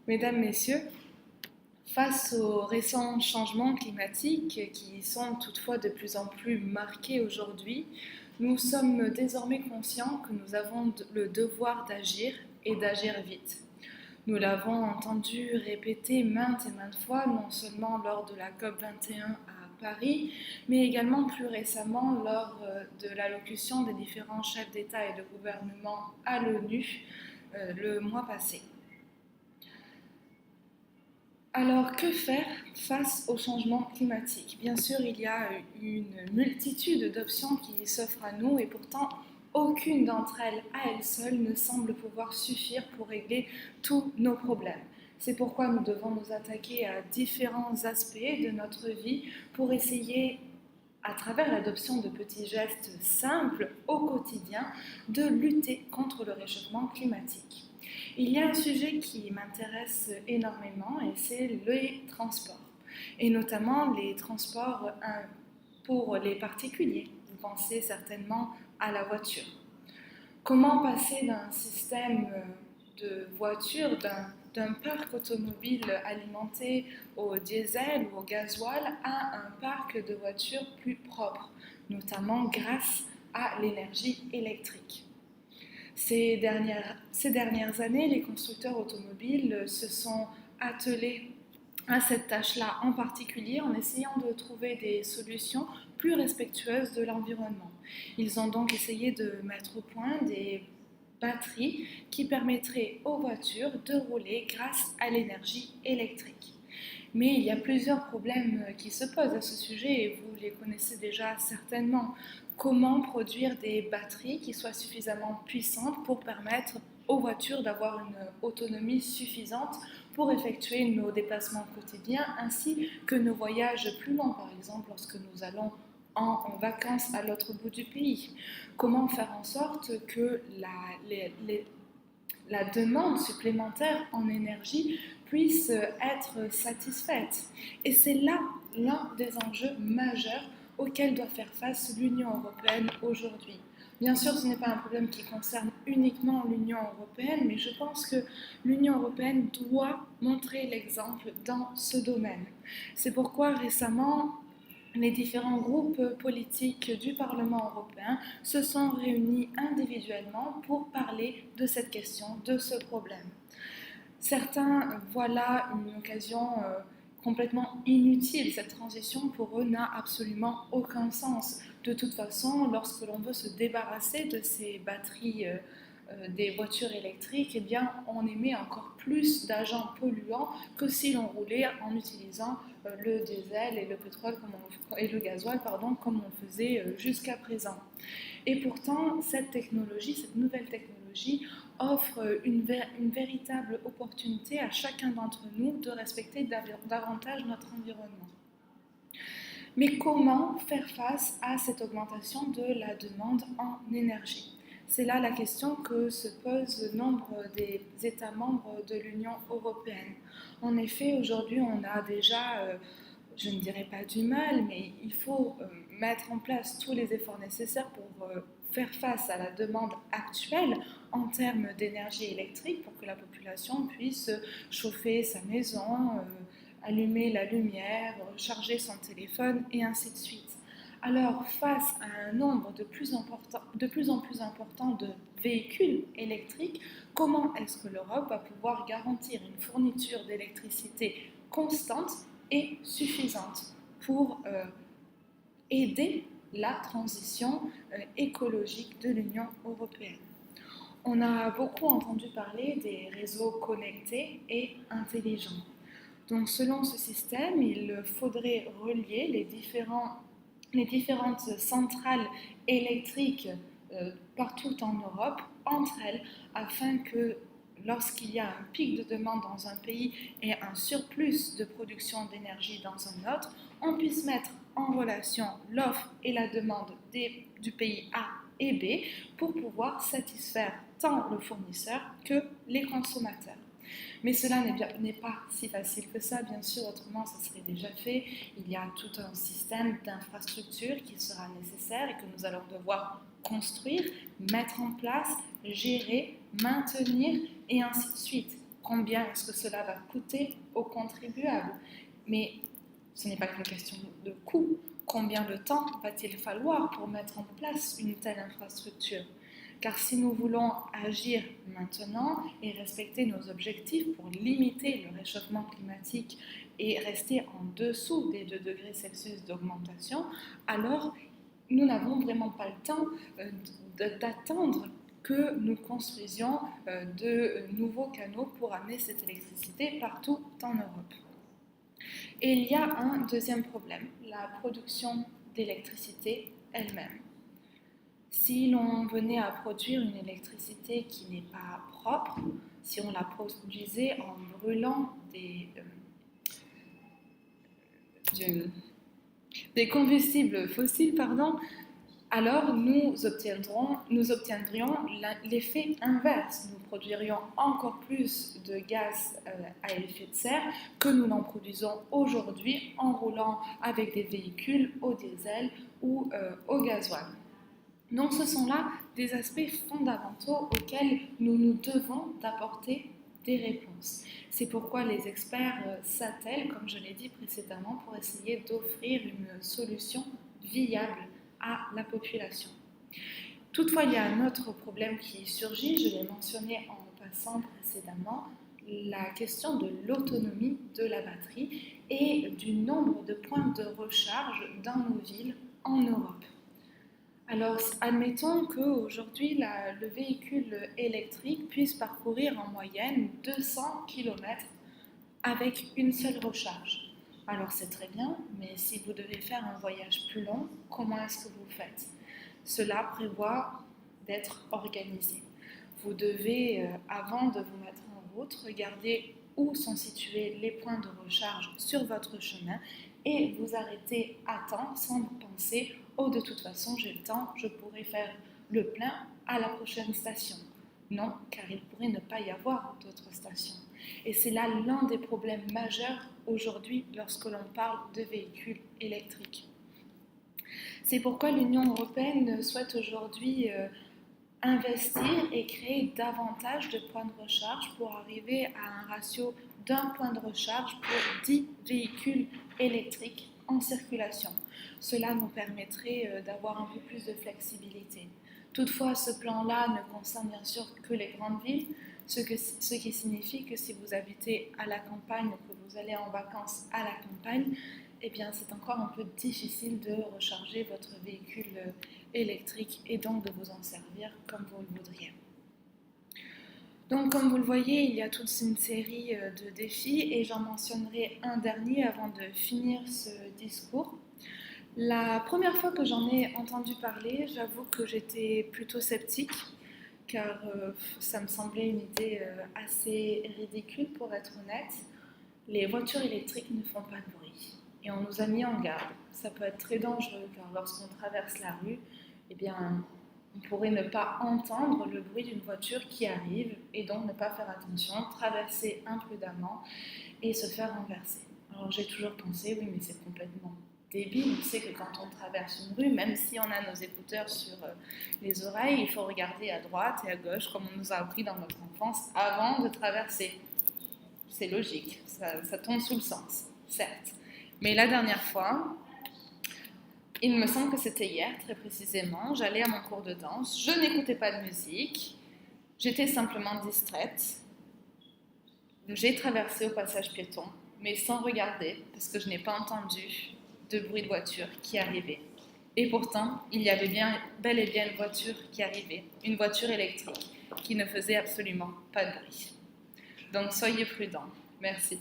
Mesdames, Messieurs, face aux récents changements climatiques qui sont toutefois de plus en plus marqués aujourd'hui, nous sommes désormais conscients que nous avons le devoir d'agir et d'agir vite. Nous l'avons entendu répéter maintes et maintes fois, non seulement lors de la COP 21 à Paris, mais également plus récemment lors de l'allocution des différents chefs d'État et de gouvernement à l'ONU le mois passé. Alors, que faire face au changement climatique? Bien sûr, il y a une multitude d'options qui s'offrent à nous et pourtant, aucune d'entre elles, à elle seule, ne semble pouvoir suffire pour régler tous nos problèmes. C'est pourquoi nous devons nous attaquer à différents aspects de notre vie pour essayer, à travers l'adoption de petits gestes simples au quotidien, de lutter contre le réchauffement climatique. Il y a un sujet qui m'intéresse énormément et c'est les transports, et notamment les transports pour les particuliers. Vous pensez certainement à la voiture. Comment passer d'un système de voitures, d'un parc automobile alimenté au diesel ou au gasoil à un parc de voitures plus propre, notamment grâce à l'énergie électrique? Ces dernières années, les constructeurs automobiles se sont attelés à cette tâche-là en particulier en essayant de trouver des solutions plus respectueuses de l'environnement. Ils ont donc essayé de mettre au point des batteries qui permettraient aux voitures de rouler grâce à l'énergie électrique. Mais il y a plusieurs problèmes qui se posent à ce sujet et vous les connaissez déjà certainement. Comment produire des batteries qui soient suffisamment puissantes pour permettre aux voitures d'avoir une autonomie suffisante pour effectuer nos déplacements quotidiens ainsi que nos voyages plus longs, par exemple lorsque nous allons en vacances à l'autre bout du pays. Comment faire en sorte que la demande supplémentaire en énergie puisse être satisfaite. Et c'est là l'un des enjeux majeurs auxquels doit faire face l'Union européenne aujourd'hui. Bien sûr, ce n'est pas un problème qui concerne uniquement l'Union européenne, mais je pense que l'Union européenne doit montrer l'exemple dans ce domaine. C'est pourquoi récemment, les différents groupes politiques du Parlement européen se sont réunis individuellement pour parler de cette question, de ce problème. Certains voient là une occasion complètement inutile. Cette transition pour eux n'a absolument aucun sens. De toute façon, lorsque l'on veut se débarrasser de ces batteries des voitures électriques, eh bien, on émet encore plus d'agents polluants que si l'on roulait en utilisant le diesel et le pétrole et le gasoil, comme on faisait jusqu'à présent. Et pourtant, cette nouvelle technologie, offre une véritable opportunité à chacun d'entre nous de respecter davantage notre environnement. Mais comment faire face à cette augmentation de la demande en énergie? C'est là la question que se posent nombre des États membres de l'Union européenne. En effet, aujourd'hui, on a déjà, je ne dirais pas du mal, mais il faut mettre en place tous les efforts nécessaires pour faire face à la demande actuelle en termes d'énergie électrique pour que la population puisse chauffer sa maison, allumer la lumière, charger son téléphone et ainsi de suite. Alors, face à un nombre de plus en plus important de véhicules électriques, comment est-ce que l'Europe va pouvoir garantir une fourniture d'électricité constante et suffisante pour aider la transition écologique de l'Union européenne? On a beaucoup entendu parler des réseaux connectés et intelligents. Donc, selon ce système, il faudrait relier les différentes centrales électriques partout en Europe entre elles afin que lorsqu'il y a un pic de demande dans un pays et un surplus de production d'énergie dans un autre, on puisse mettre en relation l'offre et la demande du pays A et B pour pouvoir satisfaire tant le fournisseur que les consommateurs. Mais cela n'est pas si facile que ça, bien sûr, autrement ça serait déjà fait. Il y a tout un système d'infrastructures qui sera nécessaire et que nous allons devoir construire, mettre en place, gérer, maintenir et ainsi de suite. Combien est-ce que cela va coûter aux contribuables? Mais ce n'est pas qu'une question de coût. Combien de temps va-t-il falloir pour mettre en place une telle infrastructure? Car si nous voulons agir maintenant et respecter nos objectifs pour limiter le réchauffement climatique et rester en dessous des 2 degrés Celsius d'augmentation, alors nous n'avons vraiment pas le temps d'attendre que nous construisions de nouveaux canaux pour amener cette électricité partout en Europe. Et il y a un deuxième problème, la production d'électricité elle-même. Si l'on venait à produire une électricité qui n'est pas propre, si on la produisait en brûlant des combustibles fossiles, alors nous obtiendrions l'effet inverse. Nous produirions encore plus de gaz à effet de serre que nous n'en produisons aujourd'hui en roulant avec des véhicules au diesel ou au gasoil. Donc ce sont là des aspects fondamentaux auxquels nous devons d'apporter des réponses. C'est pourquoi les experts s'attellent, comme je l'ai dit précédemment, pour essayer d'offrir une solution viable à la population. Toutefois, il y a un autre problème qui surgit, je l'ai mentionné en passant précédemment, la question de l'autonomie de la batterie et du nombre de points de recharge dans nos villes en Europe. Alors, admettons qu'aujourd'hui, le véhicule électrique puisse parcourir en moyenne 200 km avec une seule recharge. Alors, c'est très bien, mais si vous devez faire un voyage plus long, comment est-ce que vous faites? Cela prévoit d'être organisé. Vous devez, avant de vous mettre en route, regarder où sont situés les points de recharge sur votre chemin et vous arrêter à temps sans penser « Oh, de toute façon, j'ai le temps, je pourrai faire le plein à la prochaine station ». Non, car il pourrait ne pas y avoir d'autres stations. Et c'est là l'un des problèmes majeurs aujourd'hui lorsque l'on parle de véhicules électriques. C'est pourquoi l'Union européenne souhaite aujourd'hui investir et créer davantage de points de recharge pour arriver à un ratio d'un point de recharge pour 10 véhicules électriques en circulation. Cela nous permettrait d'avoir un peu plus de flexibilité. Toutefois, ce plan-là ne concerne bien sûr que les grandes villes, ce qui signifie que si vous habitez à la campagne ou que vous allez en vacances à la campagne, eh bien, c'est encore un peu difficile de recharger votre véhicule électrique et donc de vous en servir comme vous le voudriez. Donc, comme vous le voyez, il y a toute une série de défis et j'en mentionnerai un dernier avant de finir ce discours. La première fois que j'en ai entendu parler, j'avoue que j'étais plutôt sceptique car ça me semblait une idée assez ridicule pour être honnête. Les voitures électriques ne font pas de bruit. Et on nous a mis en garde. Ça peut être très dangereux car lorsqu'on traverse la rue, eh bien, on pourrait ne pas entendre le bruit d'une voiture qui arrive et donc ne pas faire attention, traverser imprudemment et se faire renverser. Alors j'ai toujours pensé, oui, mais c'est complètement débile. On sait que quand on traverse une rue, même si on a nos écouteurs sur les oreilles, il faut regarder à droite et à gauche comme on nous a appris dans notre enfance avant de traverser. C'est logique, ça tombe sous le sens, certes. Mais la dernière fois, il me semble que c'était hier, très précisément, j'allais à mon cours de danse, je n'écoutais pas de musique, j'étais simplement distraite. J'ai traversé au passage piéton, mais sans regarder, parce que je n'ai pas entendu de bruit de voiture qui arrivait. Et pourtant, il y avait bel et bien une voiture qui arrivait, une voiture électrique, qui ne faisait absolument pas de bruit. Donc soyez prudents. Merci.